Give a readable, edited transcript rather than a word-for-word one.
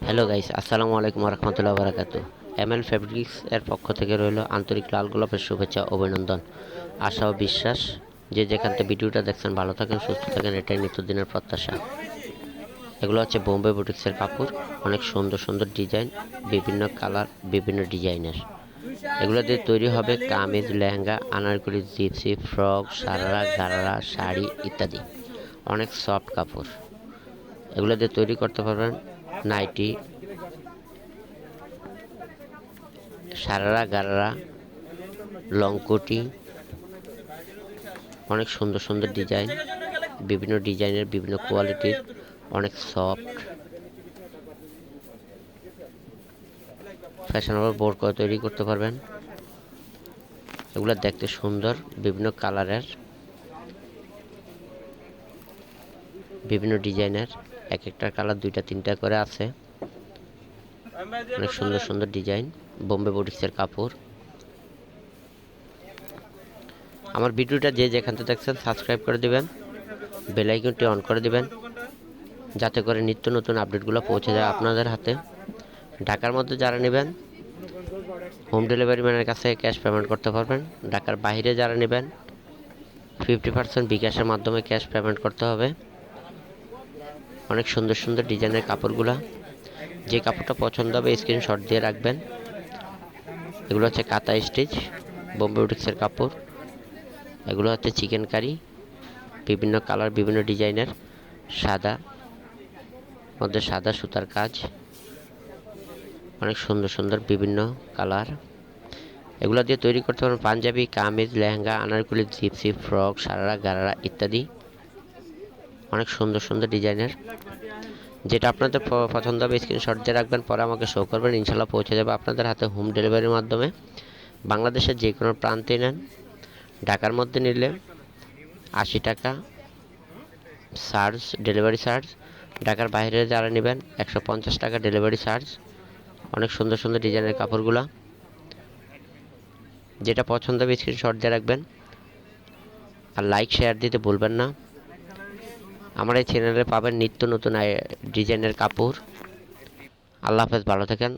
Hello guys, আসসালামু আলাইকুম রহমতুল্লাহ বারাকাতু। এমএল ফেব্রিক্স এর পক্ষ থেকে রইল আন্তরিক লাল গোলাপের শুভেচ্ছা অভিনন্দন, আশা ও বিশ্বাস যে যেখান থেকে ভিডিওটা দেখছেন ভালো থাকেন, সুস্থ থাকেন, এটাই নিত্যদিনের প্রত্যাশা। এগুলো হচ্ছে বোম্বে বুটিক্সের কাপড়, অনেক সুন্দর সুন্দর ডিজাইন, বিভিন্ন কালার, বিভিন্ন ডিজাইনের। এগুলো দিয়ে তৈরি হবে কামিজ, লেহেঙ্গা, আনারকলি, জিপসি, ফ্রক, সারারা, গারারা, শাড়ি ইত্যাদি। অনেক সফট কাপড়। এগুলো দিয়ে তৈরি করতে পারবেন নাইটি, সারারা, গারারা, লং কোটি। অনেক সুন্দর সুন্দর ডিজাইন, বিভিন্ন ডিজাইনের, বিভিন্ন কোয়ালিটির, অনেক সফট ফ্যাশনেবল বোর্ড করে তৈরি করতে পারবেন। এগুলো দেখতে সুন্দর, বিভিন্ন কালারের, বিভিন্ন ডিজাইনের, এক একটা কালার দুইটা তিনটা করে আছে। অনেক সুন্দর সুন্দর ডিজাইন, বোম্বে বুটিক্সের কাপড়। আমার ভিডিওটা যে যেখান থেকে দেখছেন সাবস্ক্রাইব করে দিবেন, বেল আইকনটি অন করে দিবেন, যাতে করে নিত্য নতুন আপডেটগুলো পৌঁছে যায় আপনাদের হাতে। ঢাকার মধ্যে যারা নেবেন হোম ডেলিভারি ম্যানের কাছে ক্যাশ পেমেন্ট করতে পারবেন। ঢাকার বাইরে যারা নেবেন 50% বিকাশের মাধ্যমে ক্যাশ পেমেন্ট করতে হবে। অনেক সুন্দর সুন্দর ডিজাইনের কাপড়গুলা, যে কাপড়টা পছন্দ হবে স্ক্রিনশট দিয়ে রাখবেন। এগুলো হচ্ছে কাতা স্টিচ বোম্বে বুটিক্সের কাপড়। এগুলো হচ্ছে চিকেন কারি, বিভিন্ন কালার, বিভিন্ন ডিজাইনের, সাদা মধ্যে সাদা সুতার কাজ, অনেক সুন্দর সুন্দর বিভিন্ন কালার। এগুলো দিয়ে তৈরি করতে পারবেন পাঞ্জাবি, কামিজ, লেহেঙ্গা, আনারকলি, জিপসি, ফ্রক, সারারা, গারারা ইত্যাদি। অনেক সুন্দর সুন্দর ডিজাইনের। যেটা আপনাদের পছন্দ হবে স্ক্রিনশট দিয়ে রাখবেন, পরে আমাকে শো করবেন, ইনশাল্লাহ পৌঁছে যাবে আপনাদের হাতে হোম ডেলিভারির মাধ্যমে। বাংলাদেশের যে কোনো প্রান্তে নেন, ঢাকার মধ্যে নিলে 80 টাকা চার্জ, ডেলিভারি চার্জ। ঢাকার বাইরে যারা নেবেন 150 টাকা ডেলিভারি চার্জ। অনেক সুন্দর সুন্দর ডিজাইনের কাপড়গুলা, যেটা পছন্দ হবে স্ক্রিনশট দিয়ে রাখবেন, আর লাইক শেয়ার দিতে ভুলবেন না। আমার এই চ্যানেলে পাবেন নিত্য নতুন ডিজাইনের কাপড়। আল্লাহ হাফেজ, ভালো থাকেন।